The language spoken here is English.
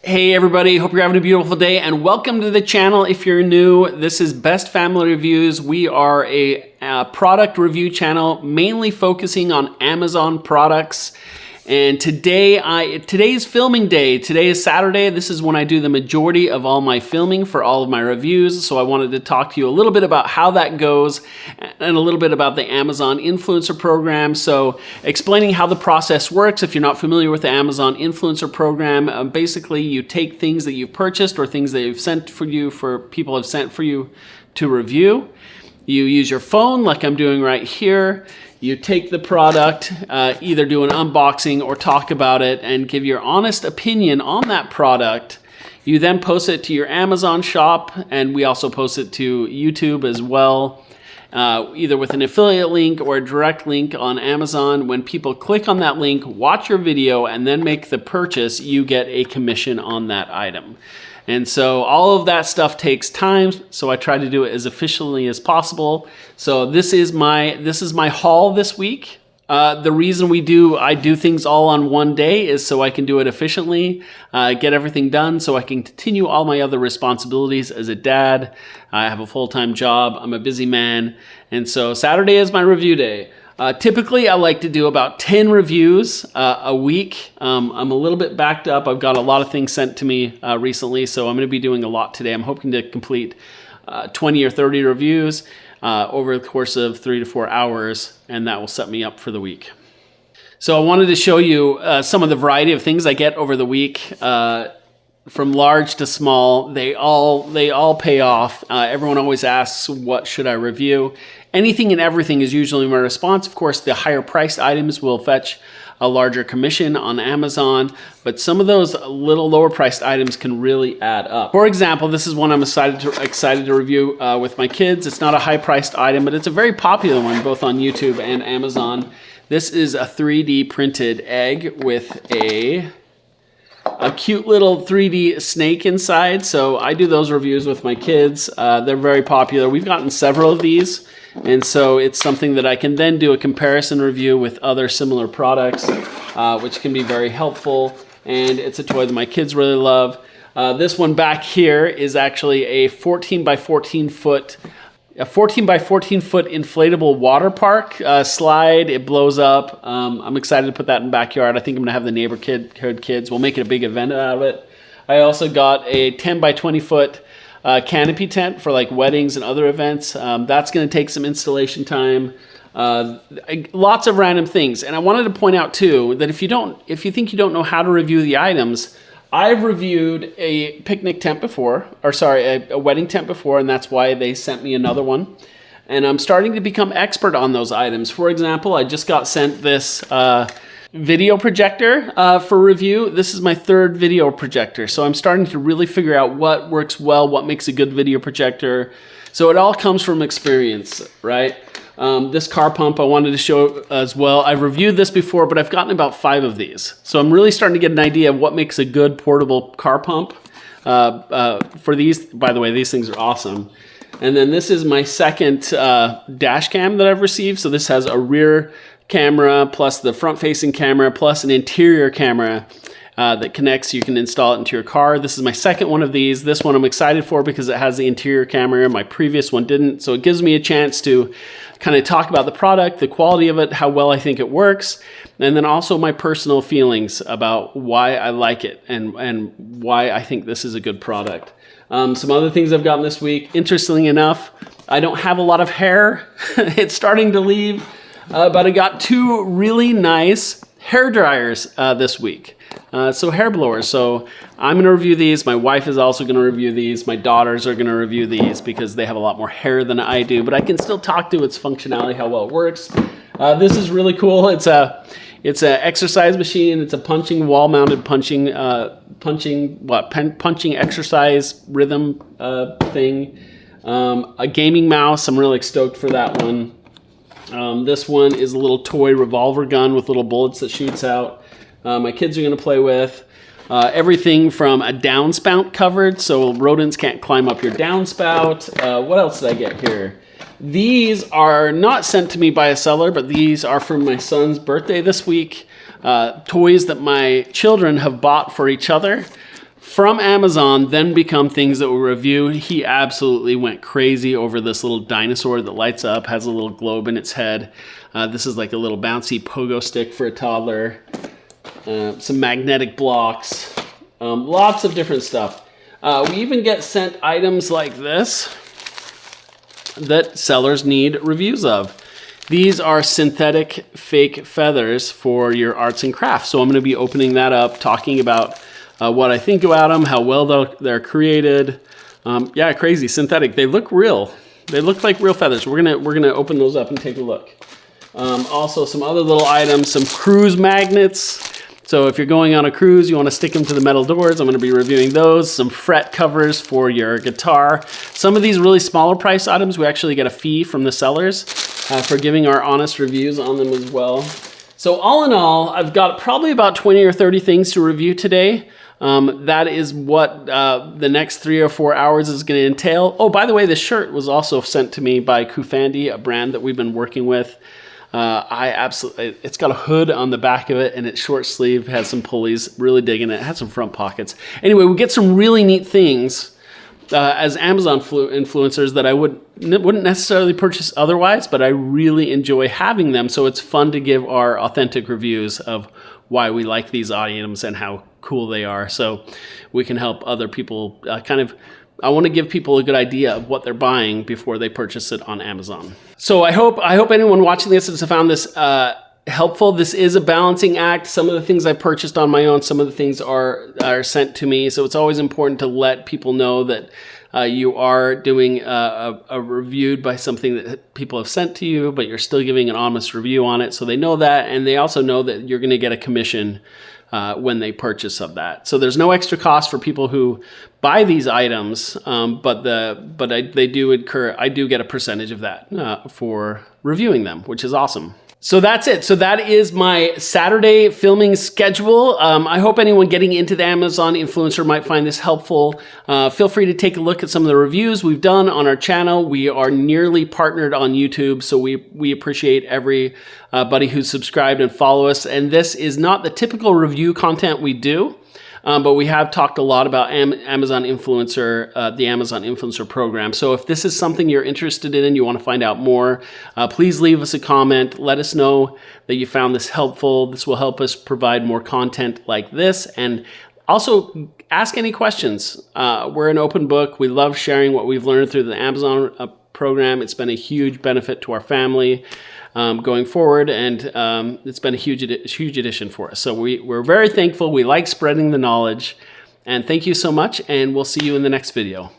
Hey everybody, hope you're having a beautiful day and welcome to the channel. If you're new, this is Best Family Reviews. We are a product review channel mainly focusing on Amazon products. And today's filming day. Today is Saturday. This is when I do the majority of all my filming for all of my reviews. So I wanted to talk to you a little bit about how that goes and a little bit about the Amazon Influencer Program. So explaining how the process works. If you're not familiar with the Amazon Influencer Program, basically you take things that you've purchased or things that you've sent for you, people have sent for you to review. You use your phone like I'm doing right here. You take the product, either do an unboxing or talk about it and give your honest opinion on that product. You then post it to your Amazon shop, and we also post it to YouTube as well, either with an affiliate link or a direct link on Amazon. When people click on that link, watch your video, and then make the purchase, you get a commission on that item. And so all of that stuff takes time, so I try to do it as efficiently as possible. So this is my haul this week. The reason I do things all on one day is so I can do it efficiently, get everything done so I can continue all my other responsibilities as a dad. I have a full-time job, I'm a busy man, and so Saturday is my review day. Typically, I like to do about 10 reviews a week. I'm a little bit backed up. I've got a lot of things sent to me recently, so I'm going to be doing a lot today. I'm hoping to complete 20 or 30 reviews over the course of 3 to 4 hours, and that will set me up for the week. So I wanted to show you some of the variety of things I get over the week. From large to small, they all pay off. Everyone always asks, what should I review? Anything and everything is usually my response. Of course, the higher priced items will fetch a larger commission on Amazon, but some of those little lower priced items can really add up. For example, this is one I'm excited to review with my kids. It's not a high priced item, but it's a very popular one both on YouTube and Amazon. This is a 3D printed egg with a cute little 3D snake inside. So I do those reviews with my kids. They're very popular. We've gotten several of these. And so it's something that I can then do a comparison review with other similar products, which can be very helpful. And it's a toy that my kids really love. This one back here is actually a 14 by 14 foot inflatable water park slide. It blows up. I'm excited to put that in the backyard. I think I'm gonna have the neighborhood kids. We'll make it a big event out of it. I also got a 10 by 20 foot canopy tent for like weddings and other events. That's going to take some installation time. Lots of random things. And I wanted to point out too that if you think you don't know how to review the items, I've reviewed a picnic tent before, or sorry, a wedding tent before, and that's why they sent me another one. And I'm starting to become expert on those items. For example, I just got sent this video projector for review. This is my third video projector, so I'm starting to really figure out what works well, what makes a good video projector. So it all comes from experience, right? This car pump I wanted to show as well. I've reviewed this before, but I've gotten about 5 of these. So I'm really starting to get an idea of what makes a good portable car pump. For these, by the way, these things are awesome. And then this is my second dash cam that I've received. So this has a rear camera plus the front-facing camera plus an interior camera that connects. You can install it into your car. This is my second one of these. This one I'm excited for because it has the interior camera. My previous one didn't. So it gives me a chance to kind of talk about the product, the quality of it, how well I think it works, and then also my personal feelings about why I like it and why I think this is a good product. Some other things I've gotten this week. Interestingly enough, I don't have a lot of hair. It's starting to leave. But I got 2 really nice hair dryers this week. So hair blowers. So I'm going to review these. My wife is also going to review these. My daughters are going to review these because they have a lot more hair than I do. But I can still talk to its functionality, how well it works. This is really cool. It's an exercise machine. It's a punching, wall-mounted punching exercise rhythm thing. A gaming mouse. I'm really stoked for that one. This one is a little toy revolver gun with little bullets that shoots out. My kids are going to play with. Everything from a downspout covered, so rodents can't climb up your downspout. What else did I get here? These are not sent to me by a seller, but these are from my son's birthday this week. Toys that my children have bought for each other from Amazon then become things that we review. He absolutely went crazy over this little dinosaur that lights up, has a little globe in its head. This is like a little bouncy pogo stick for a toddler. Some magnetic blocks, lots of different stuff. We even get sent items like this that sellers need reviews of. These are synthetic fake feathers for your arts and crafts. So I'm going to be opening that up, talking about what I think about them, how well they're created. Yeah, crazy, synthetic. They look real. They look like real feathers. We're gonna open those up and take a look. Also, some other little items, some cruise magnets. So if you're going on a cruise, you want to stick them to the metal doors. I'm going to be reviewing those. Some fret covers for your guitar. Some of these really smaller price items, we actually get a fee from the sellers for giving our honest reviews on them as well. So all in all, I've got probably about 20 or 30 things to review today. That is what the next 3 or 4 hours is going to entail. Oh, by the way, this shirt was also sent to me by Kufandi, a brand that we've been working with. It's got a hood on the back of it, and it's short sleeve, has some pulleys, really digging it. It has some front pockets. Anyway, we get some really neat things as Amazon influencers that I wouldn't necessarily purchase otherwise, but I really enjoy having them. So it's fun to give our authentic reviews of why we like these items and how cool they are. So we can help other people I want to give people a good idea of what they're buying before they purchase it on Amazon. So I hope anyone watching this has found this helpful. This is a balancing act. Some of the things I purchased on my own, some of the things are sent to me. So it's always important to let people know that you are doing a review by something that people have sent to you, but you're still giving an honest review on it. So they know that, and they also know that you're going to get a commission when they purchase of that. So there's no extra cost for people who buy these items, but I do get a percentage of that for reviewing them, which is awesome. So that's it. So that is my Saturday filming schedule. I hope anyone getting into the Amazon influencer might find this helpful. Feel free to take a look at some of the reviews we've done on our channel. We are nearly partnered on YouTube, so we appreciate everybody who's subscribed and follow us. And this is not the typical review content we do. But we have talked a lot about Amazon Influencer, the Amazon Influencer program. So if this is something you're interested in and you want to find out more, please leave us a comment. Let us know that you found this helpful. This will help us provide more content like this. And also ask any questions. We're an open book. We love sharing what we've learned through the Amazon program. It's been a huge benefit to our family going forward, and it's been a huge addition for us. So we're very thankful. We like spreading the knowledge, and thank you so much, and we'll see you in the next video.